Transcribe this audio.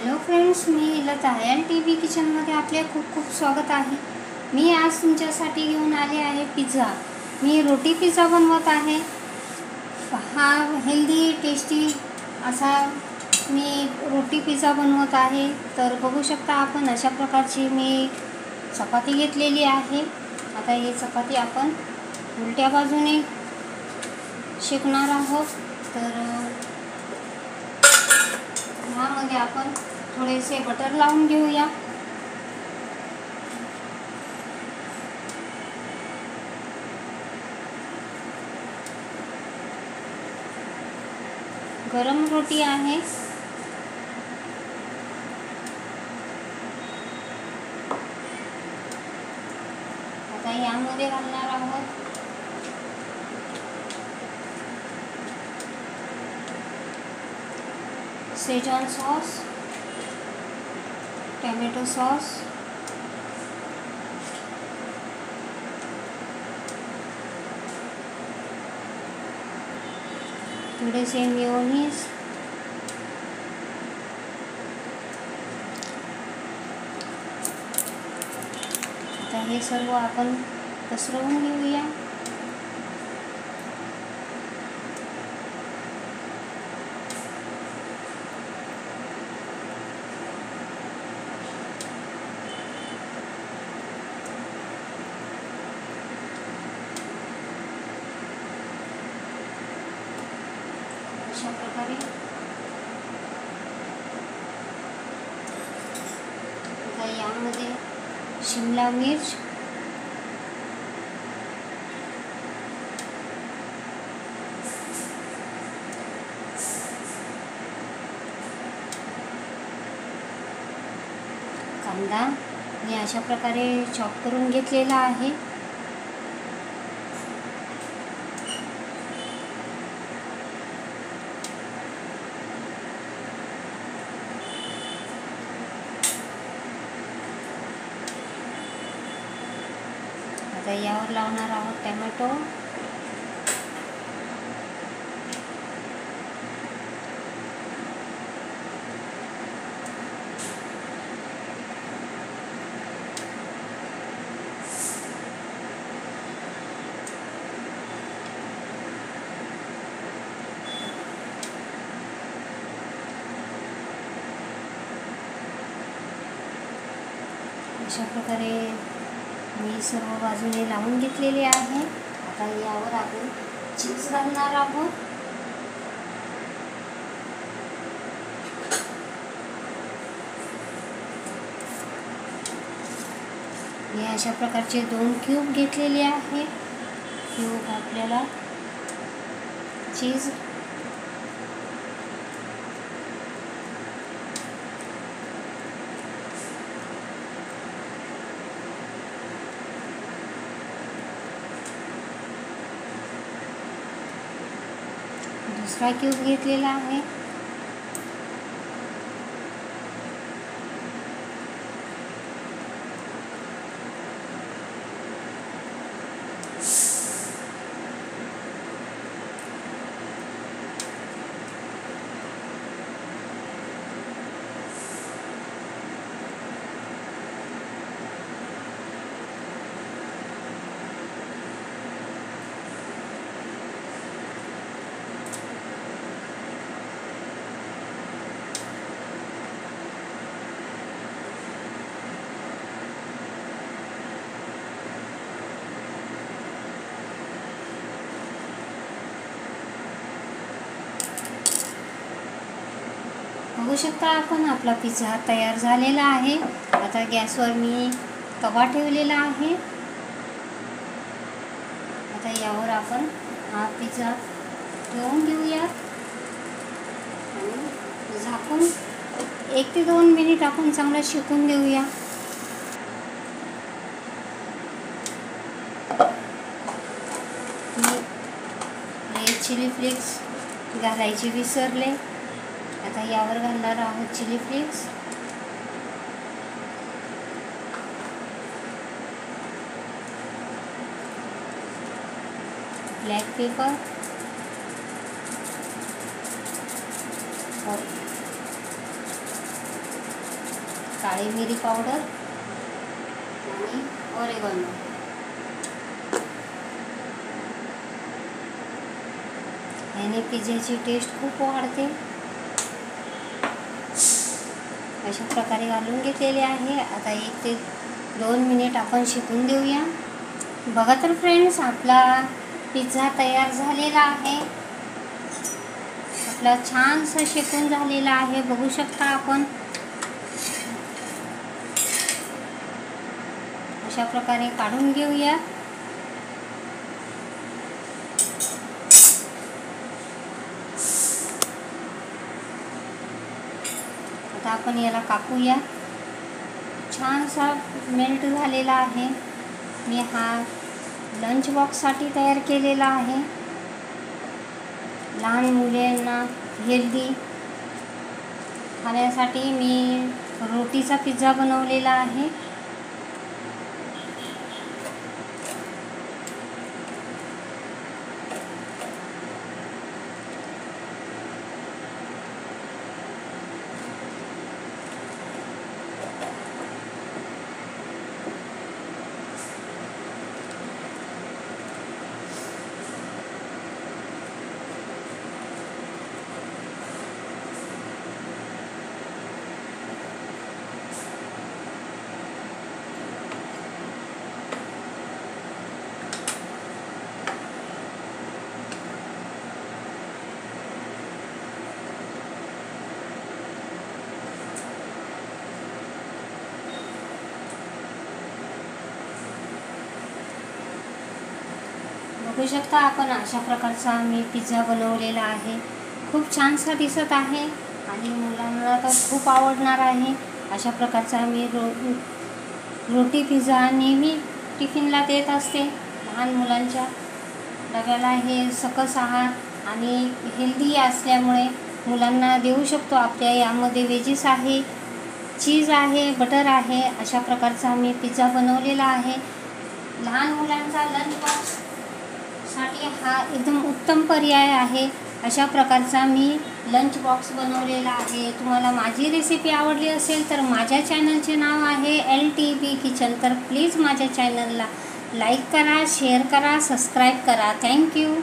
Hello friends, मी Lata L T V किचनमध्ये आपले खूप खूप स्वागत आहे। मी आज तुमच्यासाठी घेऊन आले आहे पिझ्झा। मी रोटी पिझ्झा बनवत आहे। हा हेल्दी टेस्टी असा मी रोटी पिझ्झा बनवत आहे। तर बघू शकता आपण अशा प्रकारची मी चपाती घेतलेली आहे। आता ही चपाती आपण उलट्या बाजूने शेकणार आहोत। तर ह्यामध्ये आपण थोडेसे बटर लावून घेऊया। गरम रोटी आहे। आता यामध्ये घालणार आहोत शेजवान सॉस, टोमॅटो सॉस, थोडेसे मेयोनीज, आता हे सर्व आपण पसरवून घेऊया। अशा प्रकारे आता यामध्ये शिमला मिर्च, कांदा मी अशा प्रकारे चॉप करून घेतलेला आहे। आता यावर लावणार आहोत टोमॅटो, अशा प्रकारे मी सर्व बाजूने लावून घेतलेले आहे। आता यावर आपण चीज घालणार आहोत। मी अशा प्रकारचे 2 क्यूब घेतलेले आहे। क्यूब आपल्याला चीज दुसरा क्यूब घेतलेला आहे। बघू शकता आपण आपला पिझ्झा तयार झालेला आहे। आता गॅसवर मी तवा ठेवलेला आहे। आता यावर आपण हा पिझ्झा ठेवून घेऊया आणि झाकून 1 ते 2 मिनिट आपण चांगलं शेकून देऊया। मी रेड चिली फ्लेक्स घालायचे विसरले। आता यावर घालणार आहोत चिली फ्लेक्स, ब्लॅक पेपर और काळी मिरी पावडर आणि ऑरेगॅनो. याने पिझ्झाची टेस्ट खूप वाढते. अशा प्रकारे घालून घेतलेले आहे. आता 1 ते 2 मिनिट आपण शेकून देऊया. बघा तर फ्रेंड्स, आपला पिझ्झा तयार झालेला आहे. आपला छानसा शेकून झालेला आहे, बघू शकता आपण. अशा प्रकारे काढून घेऊया. आता आपण याला कापूया. छानसा मेल्ट झालेला आहे. मी हा लंच बॉक्ससाठी तयार केलेला आहे. लहान मुलांना हेल्दी खाण्यासाठी मी रोटीचा पिझ्झा बनवलेला आहे. बघू शकता आपण, अशा प्रकारचा मी पिझ्झा बनवलेला आहे. खूप छानसा दिसत आहे आणि मुलांना तर खूप आवडणार आहे. अशा प्रकारचा मी रोटी पिझ्झा नेहमी टिफिनला देत असते. लहान मुलांच्या डब्याला हे सकस आहार आणि हेल्दी असल्यामुळे मुलांना देऊ शकतो. आपल्या यामध्ये वेजीस आहे, चीज आहे, बटर आहे. अशा प्रकारचा मी पिझ्झा बनवलेला आहे. लहान मुलांचा लंच बॉक्स साठी हा एकदम उत्तम पर्याय आहे. अशा प्रकारचा मी लंच बॉक्स बनवलेला आहे. तुम्हाला माझी रेसिपी आवडली असेल तर माझ्या चॅनलचे नाव आहे LTB किचन. तर प्लीज माझ्या चॅनलला लाईक करा, शेअर करा, सबस्क्राईब करा. थँक्यू.